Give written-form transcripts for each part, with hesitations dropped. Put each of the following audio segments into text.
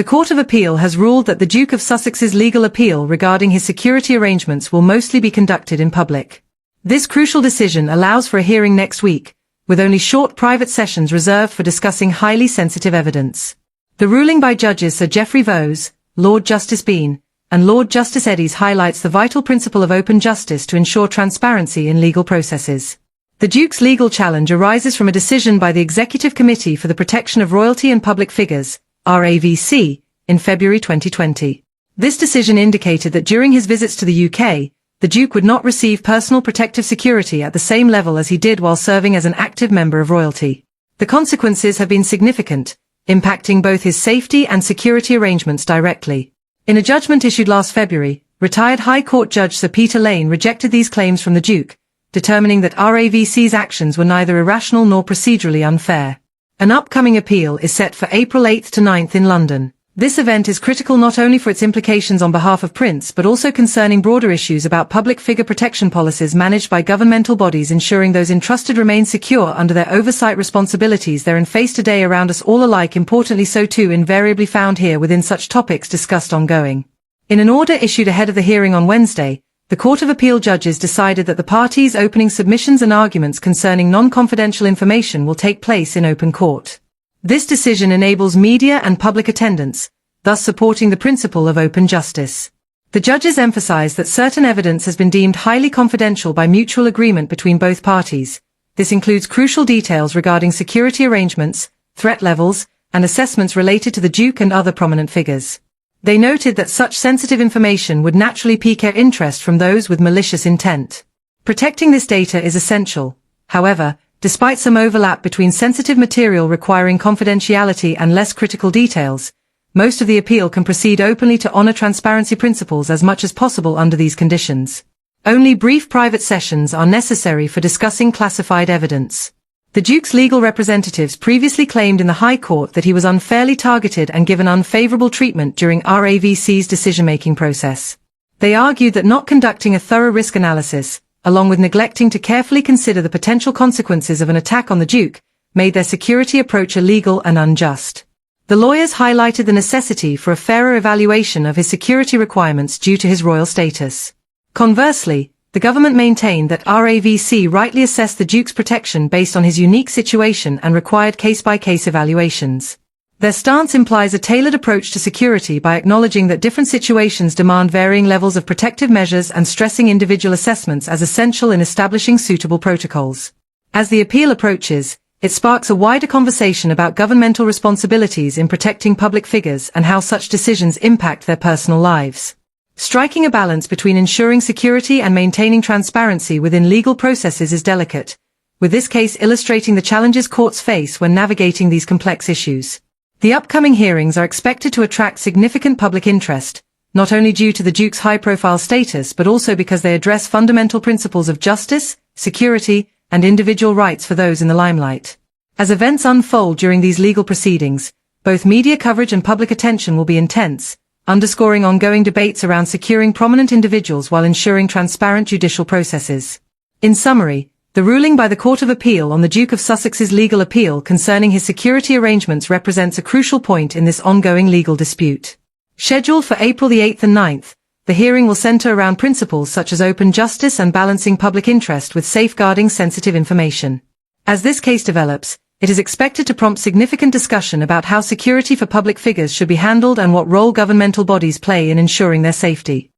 The Court of Appeal has ruled that the Duke of Sussex's legal appeal regarding his security arrangements will mostly be conducted in public. This crucial decision allows for a hearing next week, with only short private sessions reserved for discussing highly sensitive evidence. The ruling by judges Sir Geoffrey Vose, Lord Justice Bean, and Lord Justice Eddies highlights the vital principle of open justice to ensure transparency in legal processes. The Duke's legal challenge arises from a decision by the Executive Committee for the Protection of Royalty and Public Figures, RAVC, in February 2020. This decision indicated that during his visits to the UK, the Duke would not receive personal protective security at the same level as he did while serving as an active member of royalty. The consequences have been significant, impacting both his safety and security arrangements directly. In a judgment issued last February, retired High Court Judge Sir Peter Lane rejected these claims from the Duke, determining that RAVC's actions were neither irrational nor procedurally unfair. An upcoming appeal is set for April 8 to 9 in London. This event is critical not only for its implications on behalf of Prince but also concerning broader issues about public figure protection policies managed by governmental bodies ensuring those entrusted remain secure under their oversight responsibilities therein faced today around us all alike, importantly so too invariably found here within such topics discussed ongoing. In an order issued ahead of the hearing on Wednesday, the Court of Appeal judges decided that the parties opening submissions and arguments concerning non-confidential information will take place in open court. This decision enables media and public attendance, thus supporting the principle of open justice. The judges emphasize that certain evidence has been deemed highly confidential by mutual agreement between both parties. This includes crucial details regarding security arrangements, threat levels, and assessments related to the Duke and other prominent figures. They noted that such sensitive information would naturally pique interest from those with malicious intent. Protecting this data is essential. However, despite some overlap between sensitive material requiring confidentiality and less critical details, most of the appeal can proceed openly to honor transparency principles as much as possible under these conditions. Only brief private sessions are necessary for discussing classified evidence. The Duke's legal representatives previously claimed in the High Court that he was unfairly targeted and given unfavorable treatment during RAVC's decision-making process. They argued that not conducting a thorough risk analysis, along with neglecting to carefully consider the potential consequences of an attack on the Duke, made their security approach illegal and unjust. The lawyers highlighted the necessity for a fairer evaluation of his security requirements due to his royal status. Conversely, the government maintained that RAVC rightly assessed the Duke's protection based on his unique situation and required case-by-case evaluations. Their stance implies a tailored approach to security by acknowledging that different situations demand varying levels of protective measures and stressing individual assessments as essential in establishing suitable protocols. As the appeal approaches, it sparks a wider conversation about governmental responsibilities in protecting public figures and how such decisions impact their personal lives. Striking a balance between ensuring security and maintaining transparency within legal processes is delicate, with this case illustrating the challenges courts face when navigating these complex issues. The upcoming hearings are expected to attract significant public interest, not only due to the Duke's high-profile status but also because they address fundamental principles of justice, security, and individual rights for those in the limelight. As events unfold during these legal proceedings, both media coverage and public attention will be intense, underscoring ongoing debates around securing prominent individuals while ensuring transparent judicial processes. In summary, the ruling by the Court of Appeal on the Duke of Sussex's legal appeal concerning his security arrangements represents a crucial point in this ongoing legal dispute. Scheduled for April the 8th and 9th, the hearing will center around principles such as open justice and balancing public interest with safeguarding sensitive information. As this case develops, it is expected to prompt significant discussion about how security for public figures should be handled and what role governmental bodies play in ensuring their safety.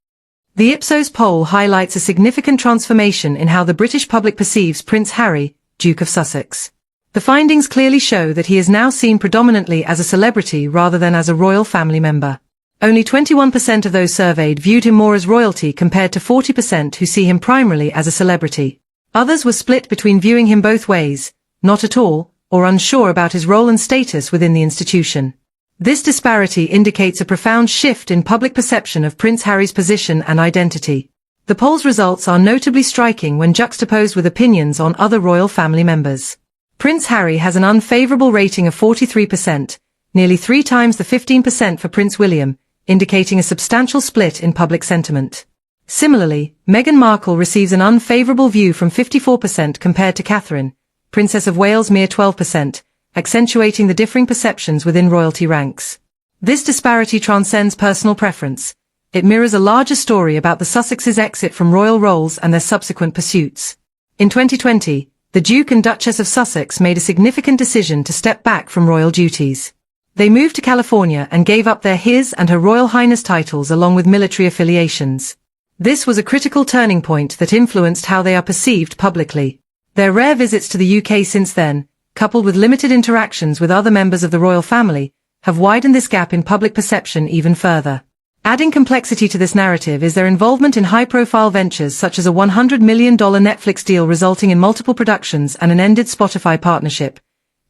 The Ipsos poll highlights a significant transformation in how the British public perceives Prince Harry, Duke of Sussex. The findings clearly show that he is now seen predominantly as a celebrity rather than as a royal family member. Only 21% of those surveyed viewed him more as royalty compared to 40% who see him primarily as a celebrity. Others were split between viewing him both ways, not at all, or unsure about his role and status within the institution. This disparity indicates a profound shift in public perception of Prince Harry's position and identity. The poll's results are notably striking when juxtaposed with opinions on other royal family members. Prince Harry has an unfavorable rating of 43%, nearly 3 times the 15% for Prince William, indicating a substantial split in public sentiment. Similarly, Meghan Markle receives an unfavorable view from 54% compared to Catherine, Princess of Wales mere 12%, accentuating the differing perceptions within royalty ranks. This disparity transcends personal preference. It mirrors a larger story about the Sussexes' exit from royal roles and their subsequent pursuits. In 2020, the Duke and Duchess of Sussex made a significant decision to step back from royal duties. They moved to California and gave up their His and Her Royal Highness titles along with military affiliations. This was a critical turning point that influenced how they are perceived publicly. Their rare visits to the UK since then, coupled with limited interactions with other members of the royal family, have widened this gap in public perception even further. Adding complexity to this narrative is their involvement in high-profile ventures such as a $100 million Netflix deal resulting in multiple productions and an ended Spotify partnership,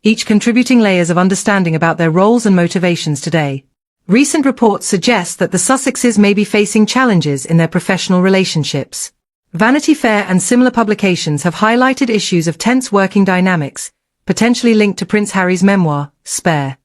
each contributing layers of understanding about their roles and motivations today. Recent reports suggest that the Sussexes may be facing challenges in their professional relationships. Vanity Fair and similar publications have highlighted issues of tense working dynamics, potentially linked to Prince Harry's memoir, Spare.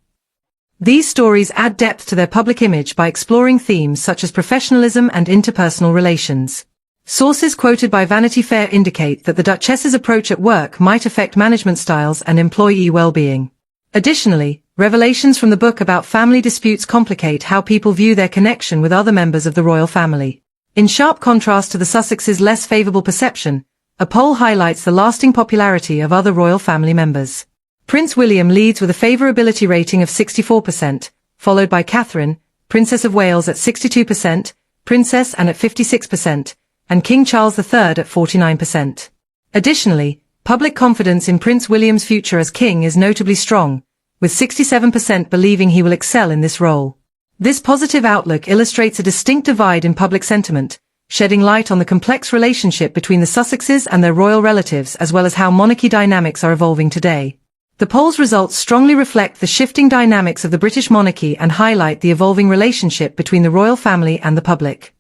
These stories add depth to their public image by exploring themes such as professionalism and interpersonal relations. Sources quoted by Vanity Fair indicate that the Duchess's approach at work might affect management styles and employee well-being. Additionally, revelations from the book about family disputes complicate how people view their connection with other members of the royal family. In sharp contrast to the Sussexes' less favorable perception, a poll highlights the lasting popularity of other royal family members. Prince William leads with a favourability rating of 64%, followed by Catherine, Princess of Wales at 62%, Princess Anne at 56%, and King Charles III at 49%. Additionally, public confidence in Prince William's future as king is notably strong, with 67% believing he will excel in this role. This positive outlook illustrates a distinct divide in public sentiment, shedding light on the complex relationship between the Sussexes and their royal relatives as well as how monarchy dynamics are evolving today. The poll's results strongly reflect the shifting dynamics of the British monarchy and highlight the evolving relationship between the royal family and the public.